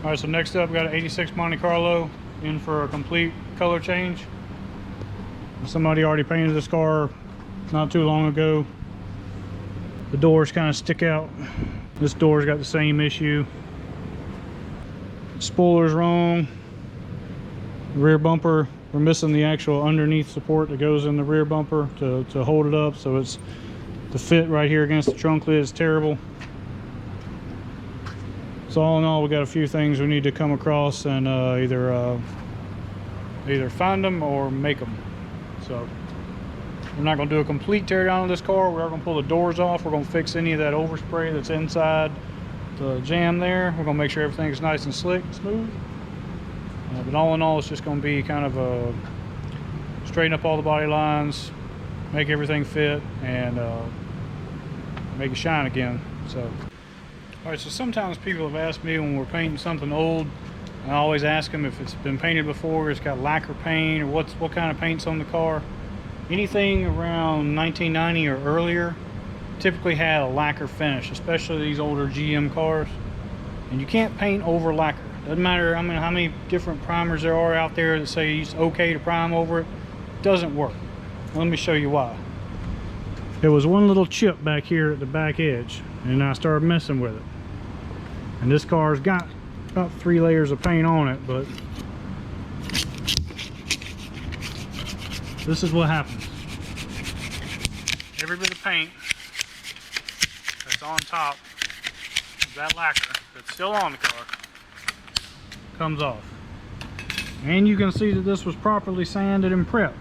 Alright, so next up we got an 86 Monte Carlo in for a complete color change. Somebody already painted this car not too long ago. The doors kind of stick out. This door's got the same issue. Spoiler's wrong. The rear bumper, we're missing the actual underneath support that goes in the rear bumper to hold it up, so it's the fit right here against the trunk lid is terrible. So all in all, we got a few things we need to come across and either find them or make them. So we're not going to do a complete tear down of this car. We are going to pull the doors off. We're going to fix any of that overspray that's inside the jam there. We're going to make sure everything's nice and slick and smooth. But all in all, it's just going to be kind of a straighten up all the body lines, make everything fit, and make it shine again. So. Alright, so sometimes people have asked me when we're painting something old, I always ask them if it's been painted before, it's got lacquer paint, or what kind of paint's on the car. Anything around 1990 or earlier typically had a lacquer finish, especially these older GM cars. And you can't paint over lacquer. Doesn't matter how many different primers there are out there that say it's okay to prime over it. It doesn't work. Let me show you why. There was one little chip back here at the back edge, and I started messing with it. And this car's got about 3 layers of paint on it, but this is what happens. Every bit of paint that's on top of that lacquer that's still on the car comes off. And you can see that this was properly sanded and prepped.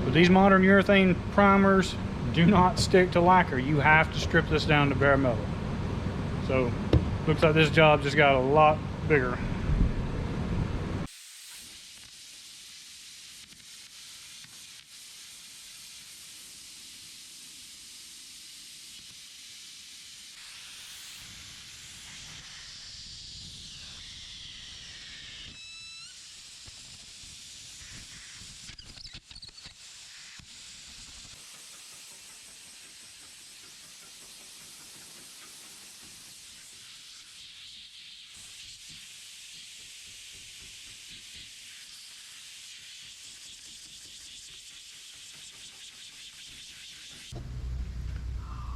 But these modern urethane primers do not stick to lacquer. You have to strip this down to bare metal. So looks like this job just got a lot bigger.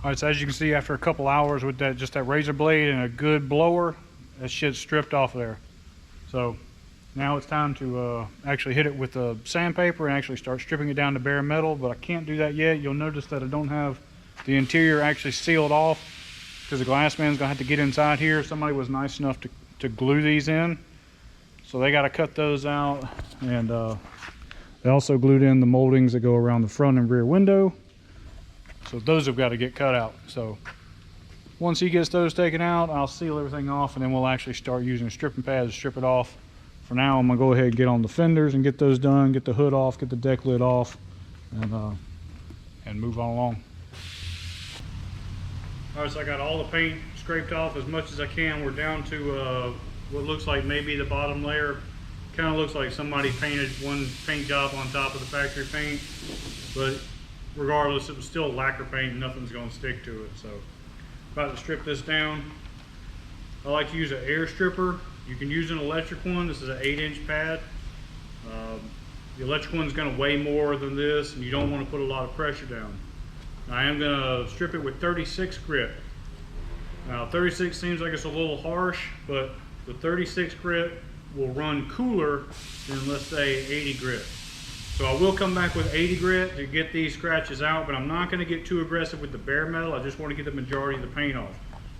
Alright, so as you can see, after a couple hours with just that razor blade and a good blower, that shit's stripped off there. So now it's time to actually hit it with the sandpaper and actually start stripping it down to bare metal, but I can't do that yet. You'll notice that I don't have the interior actually sealed off because the glass man's gonna have to get inside here. Somebody was nice enough to glue these in, so they got to cut those out, and they also glued in the moldings that go around the front and rear window. So those have got to get cut out. So once he gets those taken out, I'll seal everything off, and then we'll actually start using stripping pads to strip it off. For now, I'm gonna go ahead and get on the fenders and get those done, get the hood off, get the deck lid off, and move on along. All right, so I got all the paint scraped off as much as I can. We're down to what looks like maybe the bottom layer. Kind of looks like somebody painted one paint job on top of the factory paint, but regardless, it was still lacquer paint and nothing's going to stick to it. So about to strip this down. I like to use an air stripper. You can use an electric one. This is an 8-inch pad. The electric one's going to weigh more than this, and you don't want to put a lot of pressure down. I am going to strip it with 36 grit. Now 36 seems like it's a little harsh, but the 36 grit will run cooler than, let's say, 80 grit. So I will come back with 80 grit to get these scratches out, but I'm not going to get too aggressive with the bare metal. I just want to get the majority of the paint off.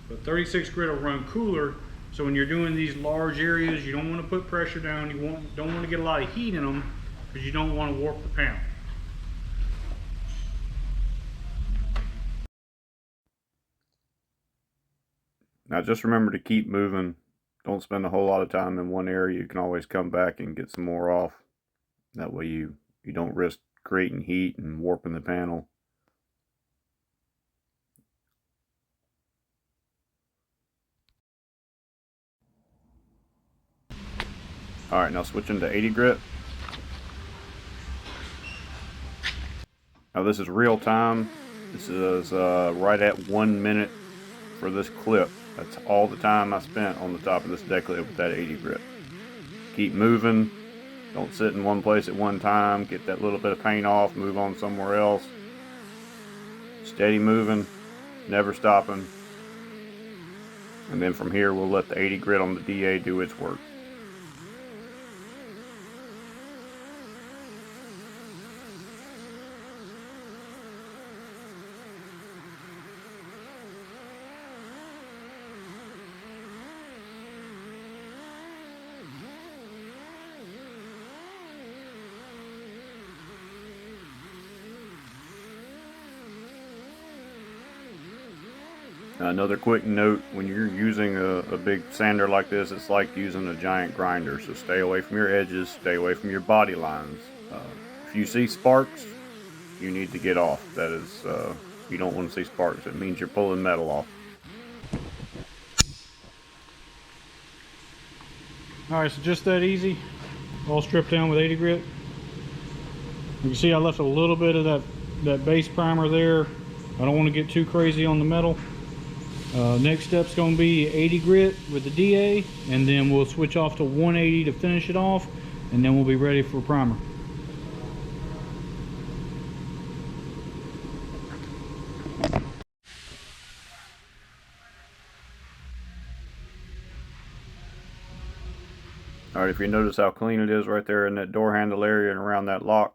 But 36 grit will run cooler, so when you're doing these large areas, you don't want to put pressure down. You don't want to get a lot of heat in them because you don't want to warp the panel. Now just remember to keep moving. Don't spend a whole lot of time in one area. You can always come back and get some more off. That way you don't risk creating heat and warping the panel. Alright, now switching to 80 grit. Now this is real time. This is right at 1 minute for this clip. That's all the time I spent on the top of this deck lid with that 80 grit. Keep moving. Don't sit in one place at one time. Get that little bit of paint off, move on somewhere else. Steady moving, never stopping. And then from here, we'll let the 80 grit on the DA do its work. Another quick note, when you're using a big sander like this, it's like using a giant grinder, so stay away from your edges, stay away from your body lines. If you see sparks, you need to get off. That is, you don't want to see sparks. It means you're pulling metal off. Alright, so just that easy. All stripped down with 80 grit. You can see I left a little bit of that base primer there. I don't want to get too crazy on the metal. Next step's going to be 80 grit with the DA, and then we'll switch off to 180 to finish it off, and then we'll be ready for primer. Alright, if you notice how clean it is right there in that door handle area and around that lock,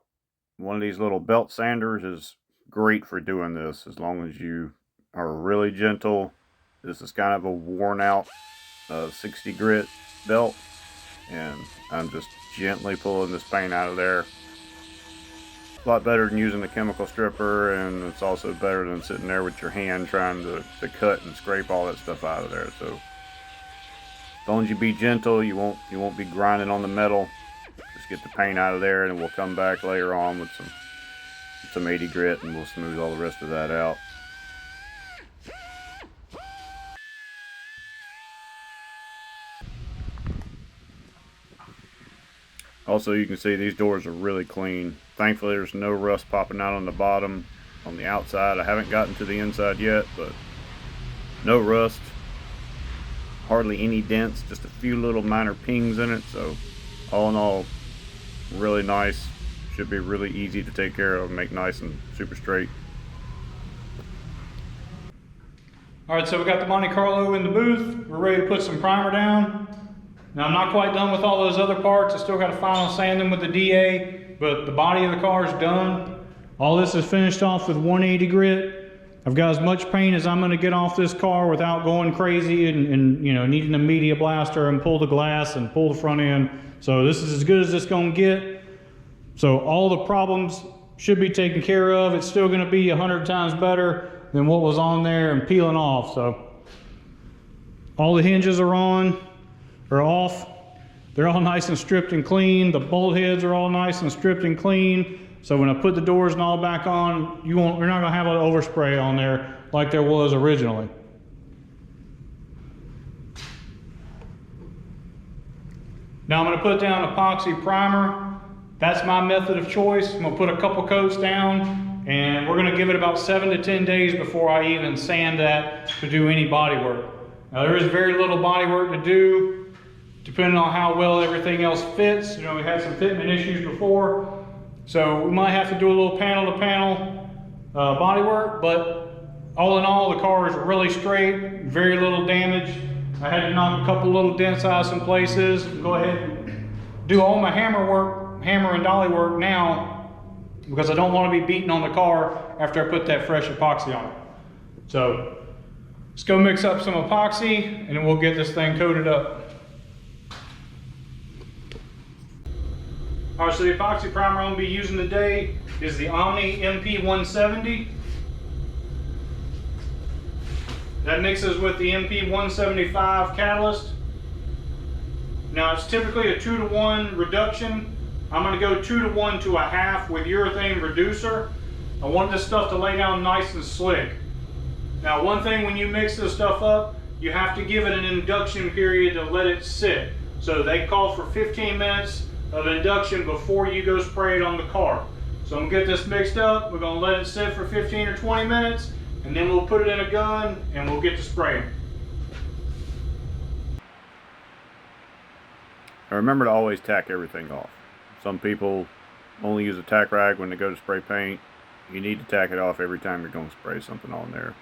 one of these little belt sanders is great for doing this, as long as you are really gentle. This is kind of a worn out 60 grit belt, and I'm just gently pulling this paint out of there. A lot better than using the chemical stripper, and it's also better than sitting there with your hand trying to cut and scrape all that stuff out of there. So as long as you be gentle, you won't be grinding on the metal. Just get the paint out of there, and we'll come back later on with some 80 grit, and we'll smooth all the rest of that out. Also, you can see these doors are really clean. Thankfully, there's no rust popping out on the bottom, on the outside. I haven't gotten to the inside yet, but no rust. Hardly any dents, just a few little minor pings in it. So all in all, really nice. Should be really easy to take care of and make nice and super straight. Alright, so we got the Monte Carlo in the booth. We're ready to put some primer down. Now I'm not quite done with all those other parts. I still got to final sand them with the DA, but the body of the car is done. All this is finished off with 180 grit. I've got as much paint as I'm going to get off this car without going crazy and you know, needing a media blaster and pull the glass and pull the front end. So this is as good as it's going to get. So all the problems should be taken care of. It's still going to be 100 times better than what was on there and peeling off. So all the hinges are on. Are off. They're all nice and stripped and clean. The bolt heads are all nice and stripped and clean. So when I put the doors and all back on, you're not gonna have an overspray on there like there was originally. Now I'm gonna put down epoxy primer. That's my method of choice. I'm gonna put a couple coats down, and we're gonna give it about 7 to 10 days before I even sand that to do any body work. Now there is very little body work to do, depending on how well everything else fits. You know, we had some fitment issues before, so we might have to do a little panel to panel body work, but all in all, the car is really straight, very little damage. I had to knock a couple little dents out of some places. Go ahead and do all my hammer and dolly work now, because I don't want to be beating on the car after I put that fresh epoxy on it. So let's go mix up some epoxy, and then we'll get this thing coated up. Alright, so the epoxy primer I'm going to be using today is the Omni MP170. That mixes with the MP175 catalyst. Now it's typically a 2-to-1 reduction. I'm going to go 2-to-1 to a half with urethane reducer. I want this stuff to lay down nice and slick. Now one thing, when you mix this stuff up, you have to give it an induction period to let it sit. So they call for 15 minutes of induction before you go spray it on the car. So I'm gonna get this mixed up. We're gonna let it sit for 15 or 20 minutes, and then we'll put it in a gun and we'll get to spraying. Now remember to always tack everything off. Some people only use a tack rag when they go to spray paint. You need to tack it off every time you're going to spray something on there.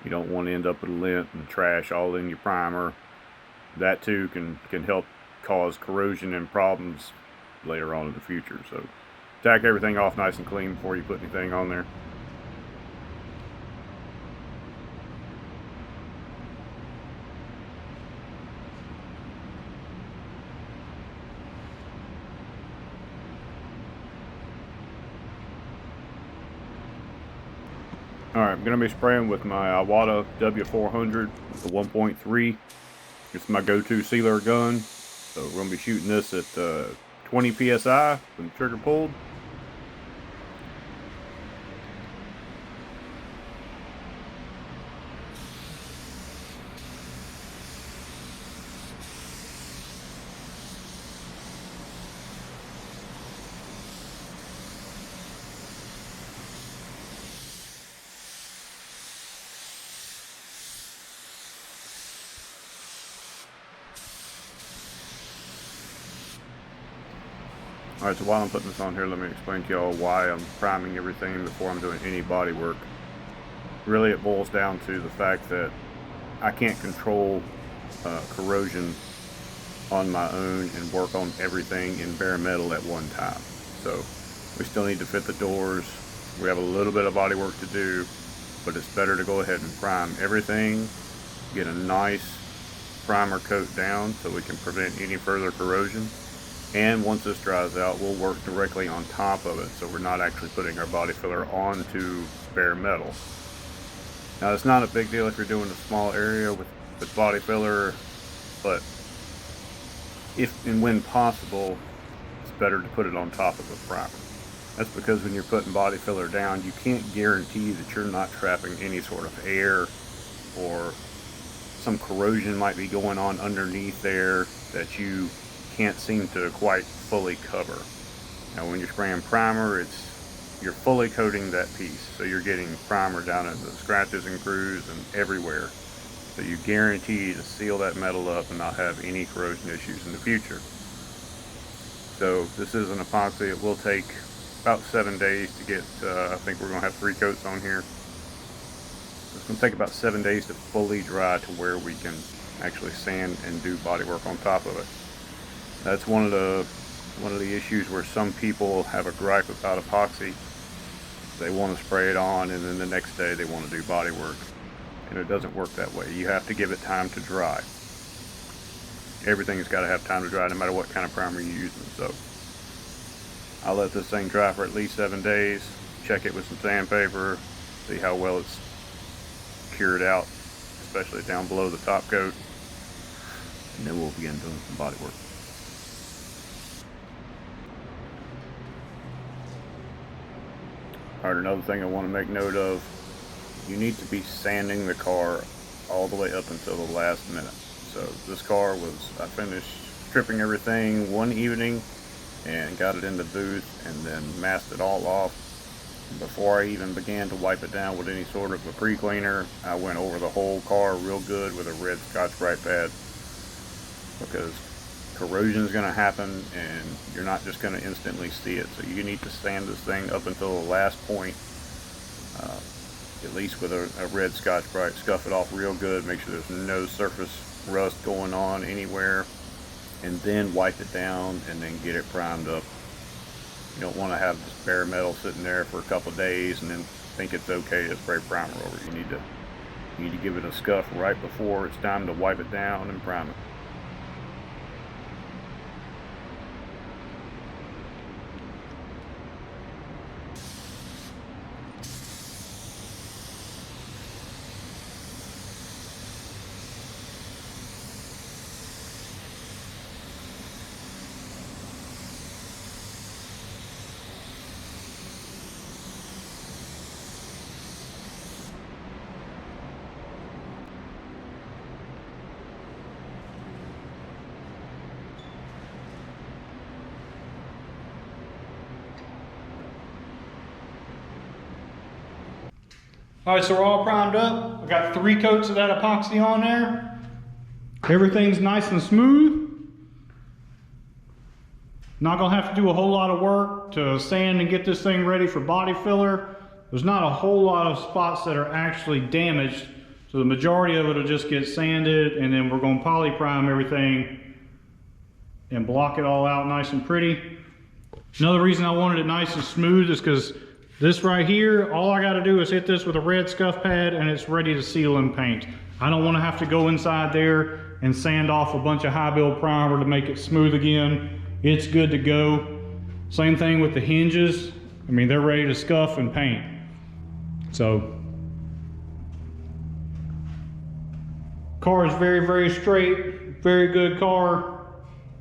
You don't want to end up with lint and trash all in your primer. That too can help cause corrosion and problems later on in the future. So tack everything off nice and clean before you put anything on there. Alright, I'm going to be spraying with my Iwata W400, the 1.3. It's my go-to sealer gun. So we're going to be shooting this at 20 psi with the trigger pulled. Alright, so while I'm putting this on here, let me explain to y'all why I'm priming everything before I'm doing any body work. Really, it boils down to the fact that I can't control corrosion on my own and work on everything in bare metal at one time. So we still need to fit the doors. We have a little bit of body work to do, but it's better to go ahead and prime everything, get a nice primer coat down so we can prevent any further corrosion. And once this dries out, we'll work directly on top of it, so we're not actually putting our body filler onto bare metal. Now, it's not a big deal if you're doing a small area with body filler, but if and when possible, it's better to put it on top of a primer. That's because when you're putting body filler down, you can't guarantee that you're not trapping any sort of air, or some corrosion might be going on underneath there that you can't seem to quite fully cover. Now when you're spraying primer, you're fully coating that piece, so you're getting primer down in the scratches and grooves and everywhere, so you guarantee to seal that metal up and not have any corrosion issues in the future. So this is an epoxy. It will take about 7 days to get I think we're going to have 3 coats on here. It's going to take about 7 days to fully dry to where we can actually sand and do body work on top of it. That's one of the issues where some people have a gripe about epoxy. They want to spray it on and then the next day they want to do body work. And it doesn't work that way. You have to give it time to dry. Everything's got to have time to dry no matter what kind of primer you're using. So I'll let this thing dry for at least 7 days. Check it with some sandpaper. See how well it's cured out, especially down below the top coat. And then we'll begin doing some body work. Alright, another thing I want to make note of, you need to be sanding the car all the way up until the last minute. So this car I finished stripping everything one evening and got it in the booth and then masked it all off. And before I even began to wipe it down with any sort of a pre-cleaner, I went over the whole car real good with a red Scotch-Brite pad, because corrosion is going to happen and you're not just going to instantly see it. So you need to sand this thing up until the last point, at least with a red Scotch-Brite. Scuff it off real good, make sure there's no surface rust going on anywhere, and then wipe it down and then get it primed up. You don't want to have this bare metal sitting there for a couple of days and then think it's okay to spray primer over it. You need to give it a scuff right before it's time to wipe it down and prime it. All right, so we're all primed up. I got 3 coats of that epoxy on there. Everything's nice and smooth. Not gonna have to do a whole lot of work to sand and get this thing ready for body filler. There's not a whole lot of spots that are actually damaged, so the majority of it will just get sanded, and then we're gonna poly prime everything and block it all out nice and pretty. Another reason I wanted it nice and smooth is because this right here, all I gotta do is hit this with a red scuff pad and it's ready to seal and paint. I don't wanna have to go inside there and sand off a bunch of high build primer to make it smooth again. It's good to go. Same thing with the hinges. I mean, they're ready to scuff and paint. So, car is very, very straight, very good car,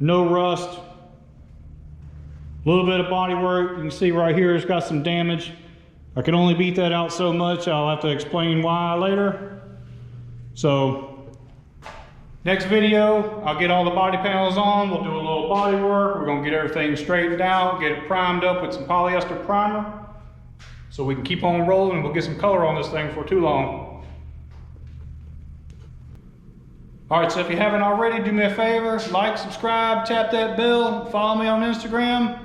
no rust. A little bit of body work, you can see right here it's got some damage. I can only beat that out so much, I'll have to explain why later. So, next video, I'll get all the body panels on, we'll do a little body work, we're gonna get everything straightened out, get it primed up with some polyester primer, so we can keep on rolling and we'll get some color on this thing before too long. All right, so if you haven't already, do me a favor, like, subscribe, tap that bell, follow me on Instagram,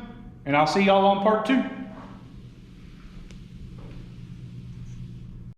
and I'll see y'all on part 2.